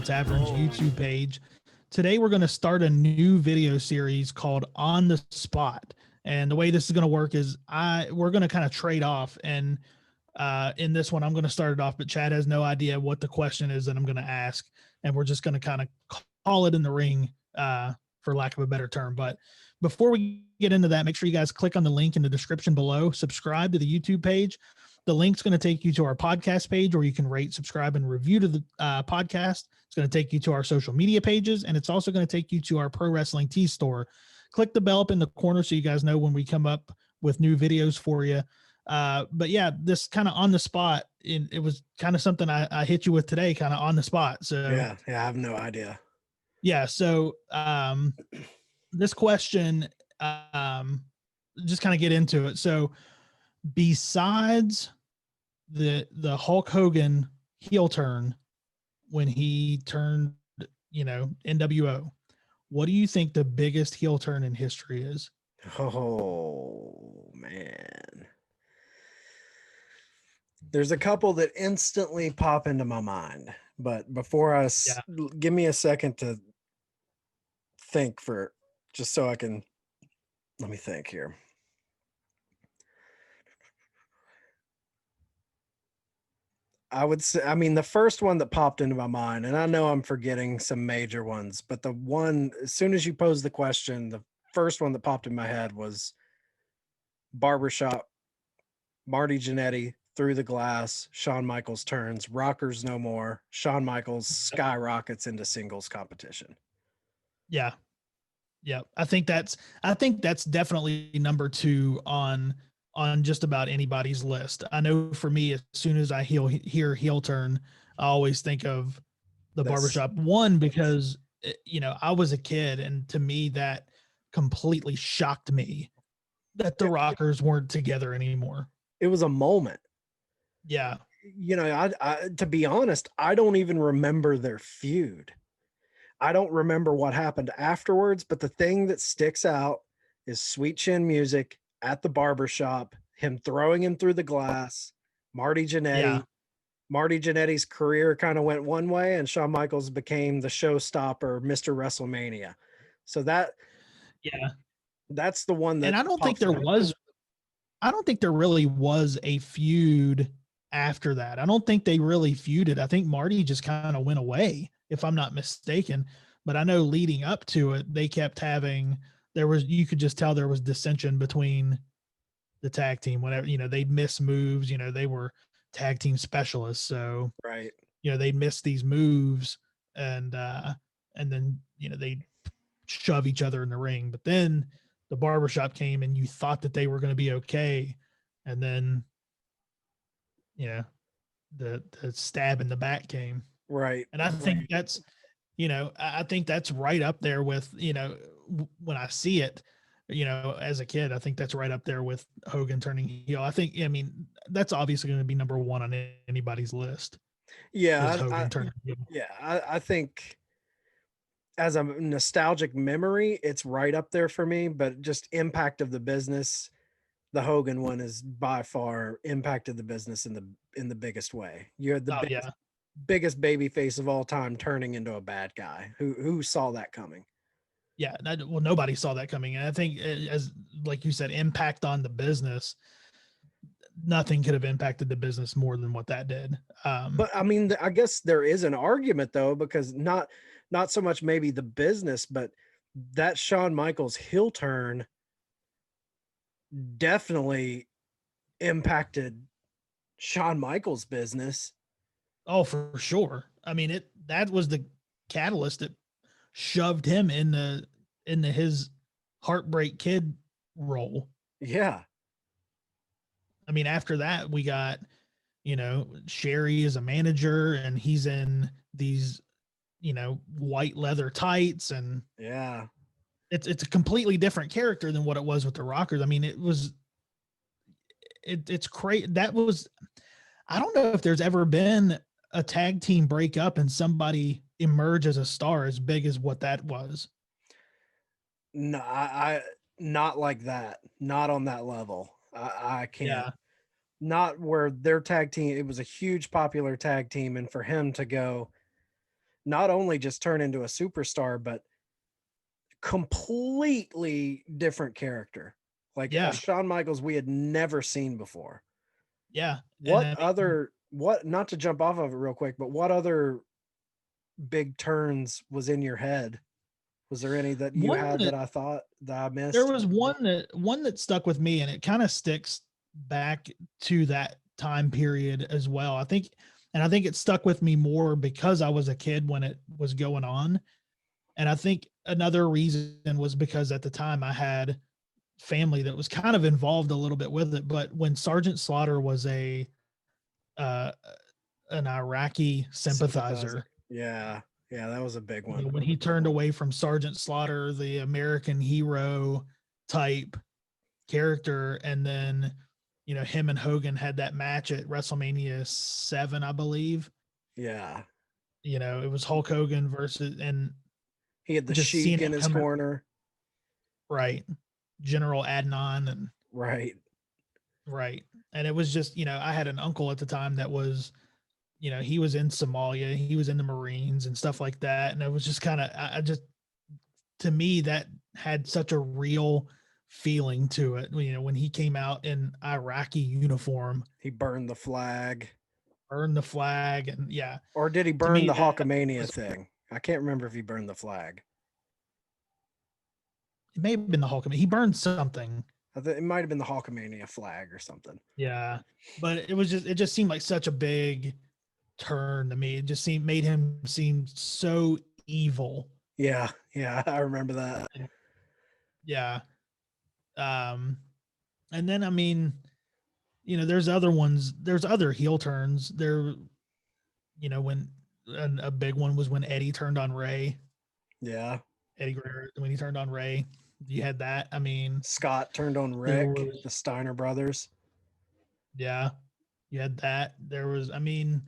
Tavern's YouTube page. Today, we're going to start a new video series called On the Spot. And the way this is going to work is we're going to kind of trade off. And in this one, I'm going to start it off, but Chad has no idea what the question is that I'm going to ask. And we're just going to kind of call it in the ring, for lack of a better term. But before we get into that, make sure you guys click on the link in the description below, subscribe to the YouTube page. The link's going to take you to our podcast page where you can rate, subscribe, and review to the podcast. It's going to take you to our social media pages, and it's also going to take you to our Pro Wrestling Tee store. Click the bell up in the corner so you guys know when we come up with new videos for you. But yeah, this kind of on the spot, it was kind of something I hit you with today, kind of on the spot. So yeah, I have no idea. Yeah. So this question, just kind of get into it. So besides the Hulk Hogan heel turn when he turned, NWO, what do you think the biggest heel turn in history is? Oh man. There's a couple that instantly pop into my mind, but before give me a second to think just so I can, let me think here. I would say, the first one that popped into my mind, and I know I'm forgetting some major ones, but the one, as soon as you posed the question, the first one that popped in my head was Barbershop, Marty Jannetty through the glass, Shawn Michaels turns, Rockers no more, Shawn Michaels skyrockets into singles competition. Yeah. Yeah. I think that's definitely number 2 on just about anybody's list. I know for me, as soon as I hear heel turn, I always think of the Barbershop one, because, I was a kid, and to me that completely shocked me that the Rockers weren't together anymore. It was a moment. Yeah. I to be honest, I don't even remember their feud. I don't remember what happened afterwards, but the thing that sticks out is Sweet Chin Music at the barbershop, him throwing him through the glass, Marty Jannetty. Yeah. Marty Jannetty's career kind of went one way, and Shawn Michaels became the showstopper, Mr. WrestleMania. So that's the one that, and I don't think there really was a feud after that. I don't think they really feuded. I think Marty just kind of went away, if I'm not mistaken. But I know leading up to it, they kept having, you could just tell there was dissension between the tag team. Whenever, they'd miss moves, they were tag team specialists. So, right. They'd miss these moves, and then, they'd shove each other in the ring. But then the barbershop came, and you thought that they were going to be okay. And then, the stab in the back came. Right. And I think that's, I think that's right up there with, when I see it, as a kid, I think that's right up there with Hogan turning heel. That's obviously going to be number 1 on anybody's list. Yeah. I think as a nostalgic memory, it's right up there for me, but just impact of the business, the Hogan one is by far impacted the business in the biggest way. You're the biggest baby face of all time turning into a bad guy. Who saw that coming? Yeah, nobody saw that coming. And I think, as like you said, impact on the business, nothing could have impacted the business more than what that did. But I guess there is an argument though, because not so much maybe the business, but that Shawn Michaels heel turn definitely impacted Shawn Michaels' business. Oh, for sure. That was the catalyst that shoved him into his Heartbreak Kid role. Yeah. After that, we got, Sherry as a manager, and he's in these, white leather tights, and yeah, it's a completely different character than what it was with the Rockers. It's crazy. I don't know if there's ever been a tag team breakup and somebody emerge as a star as big as what that was. No, I not like that. Not on that level. I can't. Yeah. Not where their tag team, it was a huge popular tag team, and for him to go not only just turn into a superstar, but completely different character, like a Yeah. Shawn Michaels we had never seen before. Yeah. And What I mean, other, what, not to jump off of it real quick, but what other big turns was in your head? Was there any that you one had that that I thought that I there missed? was one that stuck with me, and it kind of sticks back to that time period as well. I think it stuck with me more because I was a kid when it was going on. And I think another reason was because at the time I had family that was kind of involved a little bit with it. But when Sergeant Slaughter was uh, an Iraqi Sympathizer. sympathizer, Yeah. Yeah, that was a big one. when he turned away from Sergeant Slaughter, the American hero type character, and then him and Hogan had that match at WrestleMania 7, I believe. Yeah. It was Hulk Hogan versus, and He had the just seeing Sheik in him his coming corner. right, General Adnan, and Right. right, and it was just I had an uncle at the time that was he was in Somalia, he was in the Marines and stuff like that, and it was just kind of I just to me that had such a real feeling to it. When he came out in Iraqi uniform, He burned the flag. burned the flag, and yeah, Or did he to burn me the that Hulkamania was, thing? I can't remember if he burned the flag. it may have been the Hulk. I mean, he burned something. I think it might have been the Hulkamania flag or something. Yeah, but it just seemed like such a big turn to me. It just made him seem so evil. Yeah, yeah, I remember that. And yeah. Um, and then I mean, there's other ones. There's other heel turns. When and a big one was when Eddie turned on Ray. Yeah. Eddie Guerrero, when he turned on Ray, you had that. I mean, Scott turned on there Rick, was the Steiner brothers. yeah, you had that. There was, I mean,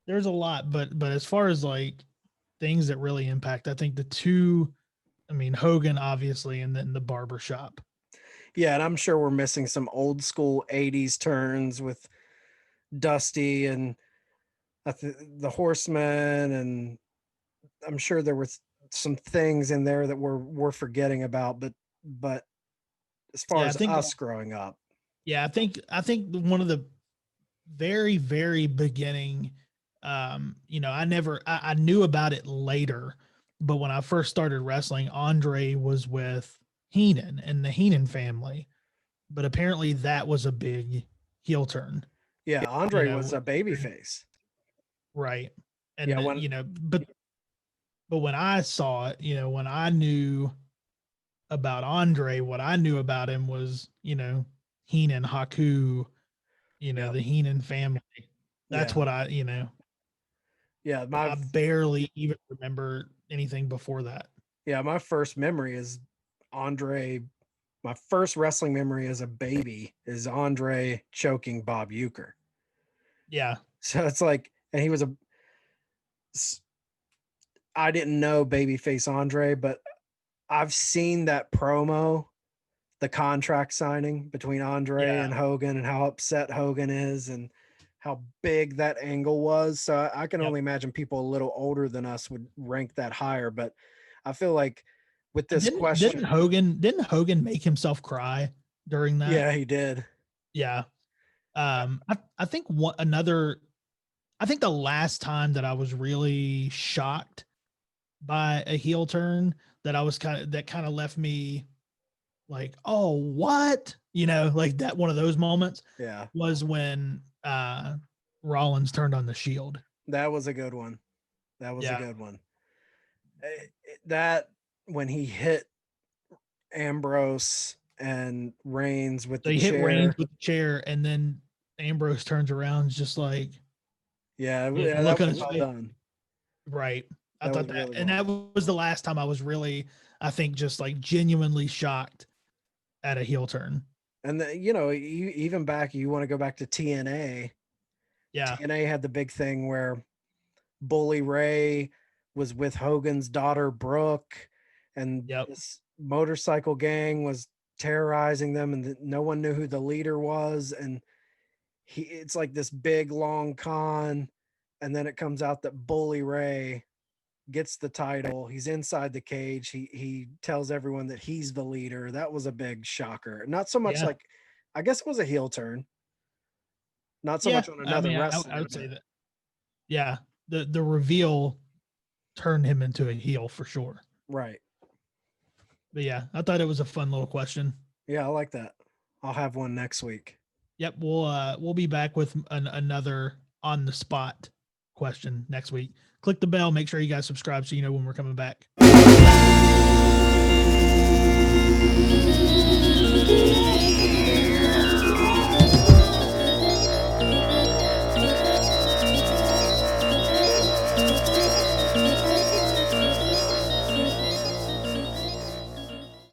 there's a lot, but as far as like things that really impact, I think the two, I mean, Hogan obviously, and then the barber shop. Yeah, and I'm sure we're missing some old school 80s turns with Dusty and the Horseman, and I'm sure there was some things in there that we're forgetting about, but as far Yeah, I as think us growing up, I think one of the very, very beginning, I knew about it later, but when I first started wrestling, Andre was with Heenan and the Heenan family, but apparently that was a big heel turn, yeah, you Andre was know, a baby face. right. Yeah, And when but when I saw it, when I knew about Andre, what I knew about him was, Heenan, Haku, yeah, the Heenan family. That's yeah, what yeah, I barely even remember anything before that. my first memory is Andre. My first wrestling memory as a baby is Andre choking Bob Euchre. Yeah. So it's like, and he was I didn't know babyface Andre, but I've seen that promo, the contract signing between Andre Yeah. and Hogan, and how upset Hogan is, and how big that angle was. So I can Yep. only imagine people a little older than us would rank that higher. But I feel like with And this question, Didn't Hogan make himself cry during that? yeah, he did. Yeah. I think I think the last time that I was really shocked by a heel turn that kind of left me like, oh, what? Like that one of those moments Yeah, was when Rollins turned on the Shield. that was a good one. That was a Yeah. good one. That when he hit Ambrose and Reigns with So the he hit Reigns chair. with the chair, and then Ambrose turns around, just like Yeah, yeah, that look on was his well face. done. Right. I That was thought that, really and well that done. was the last time I was really, I think, just like genuinely shocked at a heel turn. And even back, you want to go back to TNA. Yeah. TNA had the big thing where Bully Ray was with Hogan's daughter Brooke, and Yep. this motorcycle gang was terrorizing them, and no one knew who the leader was. And it's like this big long con, and then it comes out that Bully Ray gets the title. He's inside the cage. He tells everyone that he's the leader. That was a big shocker. Not so much Yeah. like, I guess it was a heel turn. Not so Yeah. much on I another mean, wrestler. I would say that. Yeah. The reveal turned him into a heel for sure. Right. But yeah, I thought it was a fun little question. Yeah, I like that. I'll have one next week. Yep, we'll be back with another on the spot question next week. Click the bell, make sure you guys subscribe so you know when we're coming back.